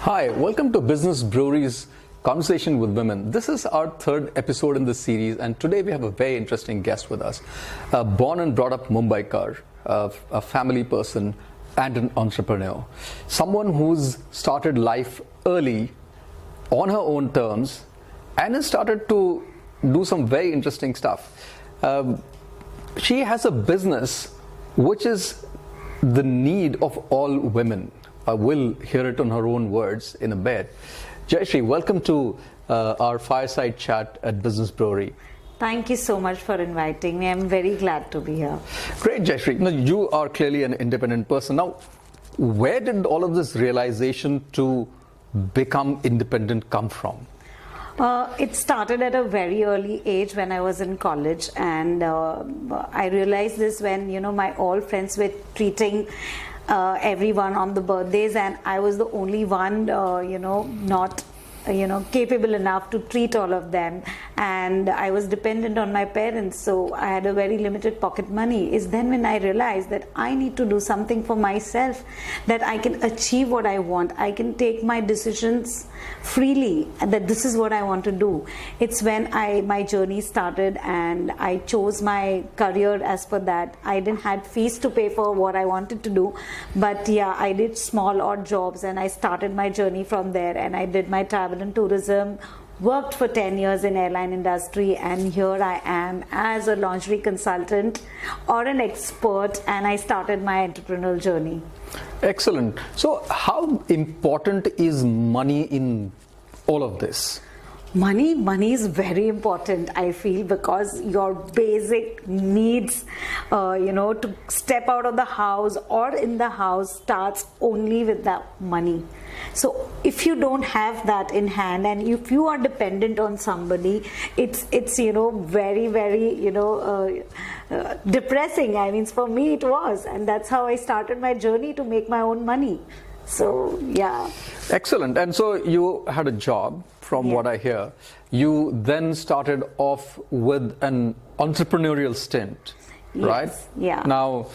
Hi, welcome to Business Brewery's Conversation with Women. This is our third episode in this series, and today we have a very interesting guest with us. Born and brought up Mumbaikar, a family person and an entrepreneur. Someone who's started life early on her own terms and has started to do some very interesting stuff. She has a business which is the need of all women. We'll hear it in her own words in a bit. Jayshree, welcome to our fireside chat at Business Brewery. Thank you so much for inviting me. I'm very glad to be here. Great, Jayshree. Now, you are clearly an independent person. Now, where did all of this realization to become independent come from? It started at a very early age when I was in college, and I realized this when my all friends were treating everyone on the birthdays, and I was the only one not capable enough to treat all of them, and I was dependent on my parents, so I had a very limited pocket money. Is then when I realized that I need to do something for myself, that I can achieve what I want, I can take my decisions freely, and that this is what I want to do. It's when my journey started, and I chose my career as per that. I didn't have fees to pay for what I wanted to do, but yeah, I did small odd jobs, and I started my journey from there, and I did my travel and tourism, worked for 10 years in airline industry, and here I am as a lingerie consultant or an expert, and I started my entrepreneurial journey. Excellent. So how important is money in all of this? Money is very important, I feel, because your basic needs, to step out of the house or in the house starts only with that money. So if you don't have that in hand, and if you are dependent on somebody, it's very, very depressing. I mean, for me it was, and that's how I started my journey to make my own money. So yeah. Excellent. And so you had a job, from what I hear. You then started off with an entrepreneurial stint, right? Yeah. Now,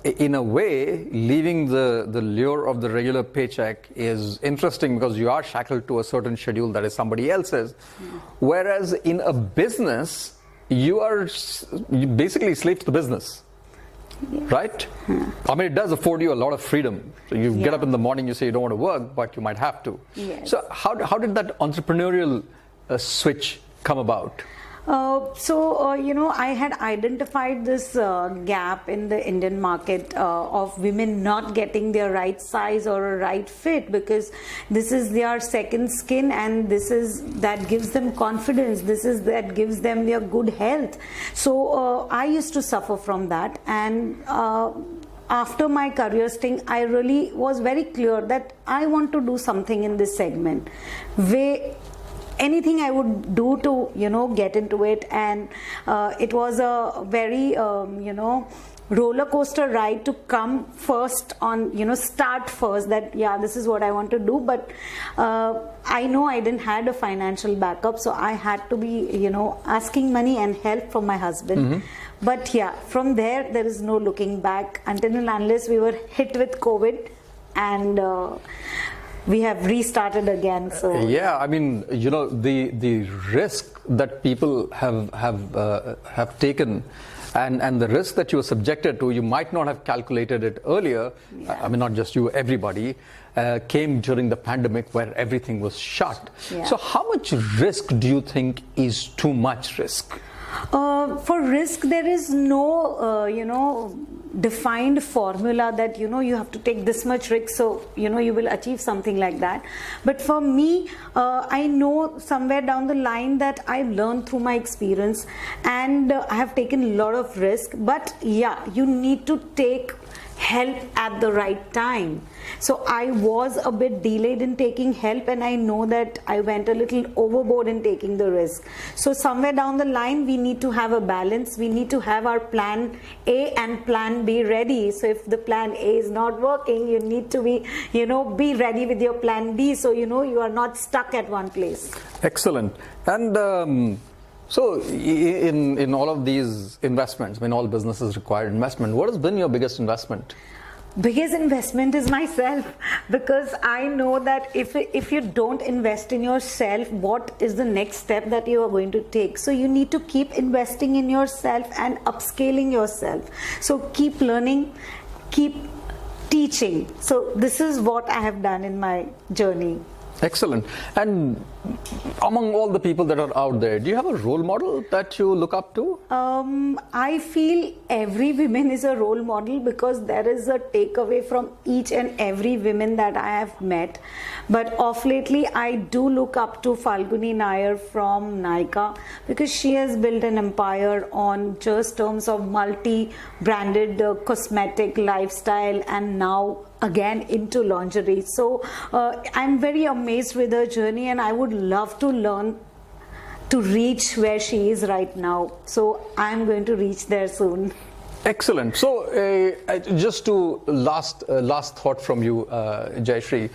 in a way, leaving the lure of the regular paycheck is interesting because you are shackled to a certain schedule that is somebody else's. Whereas in a business, you basically slave to the business. Right? I mean, it does afford you a lot of freedom. So you get up in the morning, you say you don't want to work, but you might have to. Yes. So how did that entrepreneurial switch come about? I had identified this gap in the Indian market of women not getting their right size or a right fit, because this is their second skin, and that gives them confidence. That gives them their good health. So I used to suffer from that, and after my career sting, I really was very clear that I want to do something in this segment. Anything I would do to get into it, and it was a very roller coaster ride to come first on start first, that this is what I want to do, but I know I didn't had a financial backup, so I had to be asking money and help from my husband. But from there is no looking back until and unless we were hit with COVID, and we have restarted again. So I mean, the risk that people have taken, and the risk that you were subjected to, you might not have calculated it earlier. I mean, not just you, everybody came during the pandemic where everything was shut. So how much risk do you think is too much risk? For risk, there is no defined formula that you have to take this much risk, so you will achieve something like that. But for me, I know somewhere down the line that I've learned through my experience, and I have taken a lot of risk. But you need to take help at the right time. So I was a bit delayed in taking help, and I know that I went a little overboard in taking the risk. So somewhere down the line, we need to have a balance. We need to have our plan A and plan B ready. So if the plan A is not working, you need to be ready with your plan B, so you are not stuck at one place. Excellent. And so in all of these investments, I mean, all businesses require investment. What has been your biggest investment? biggest investment is myself, because I know that if you don't invest in yourself, what is the next step that you are going to take? So you need to keep investing in yourself and upscaling yourself. So keep learning, keep teaching. So this is what I have done in my journey. Excellent. And among all the people that are out there, do you have a role model that you look up to? I feel every woman is a role model, because there is a takeaway from each and every woman that I have met. But of lately, I do look up to Falguni Nair from Nykaa, because she has built an empire on just terms of multi-branded cosmetic lifestyle, and now again into lingerie. So I'm very amazed with her journey, and I would love to learn to reach where she is right now. So I'm going to reach there soon. Excellent. So just to last thought from you, Jayshree,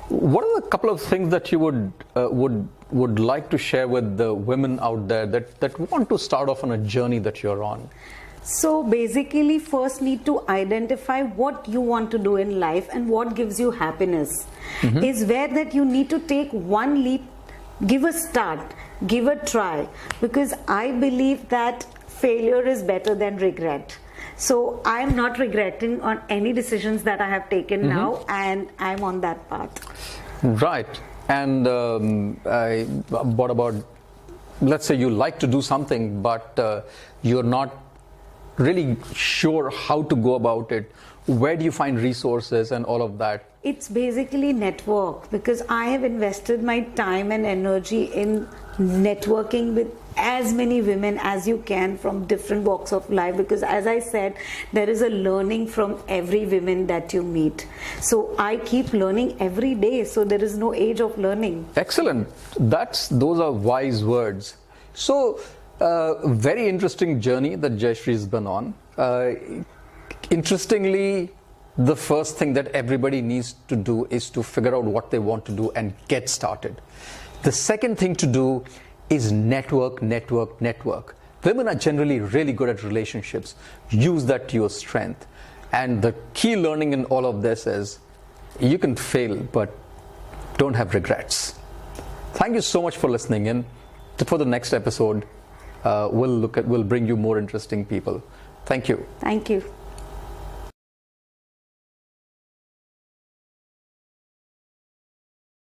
what are the couple of things that you would like to share with the women out there that want to start off on a journey that you're on? So basically, first need to identify what you want to do in life and what gives you happiness. Is where that you need to take one leap, give a start, give a try, because I believe that failure is better than regret. So I am not regretting on any decisions that I have taken now, and I'm on that path. Right. And what about, let's say you like to do something, but you're not really sure how to go about it. Where do you find resources and all of that? It's basically network, because I have invested my time and energy in networking with as many women as you can from different walks of life, because as I said, there is a learning from every woman that you meet. So I keep learning every day, so there is no age of learning. Excellent. Those are wise words. So very interesting journey that Jayshree has been on. Interestingly, the first thing that everybody needs to do is to figure out what they want to do and get started. The second thing to do is network. Women are generally really good at relationships. Use that to your strength. And the key learning in all of this is you can fail, but don't have regrets. Thank you so much for listening in. For the next episode, we'll bring you more interesting people. Thank you. Thank you.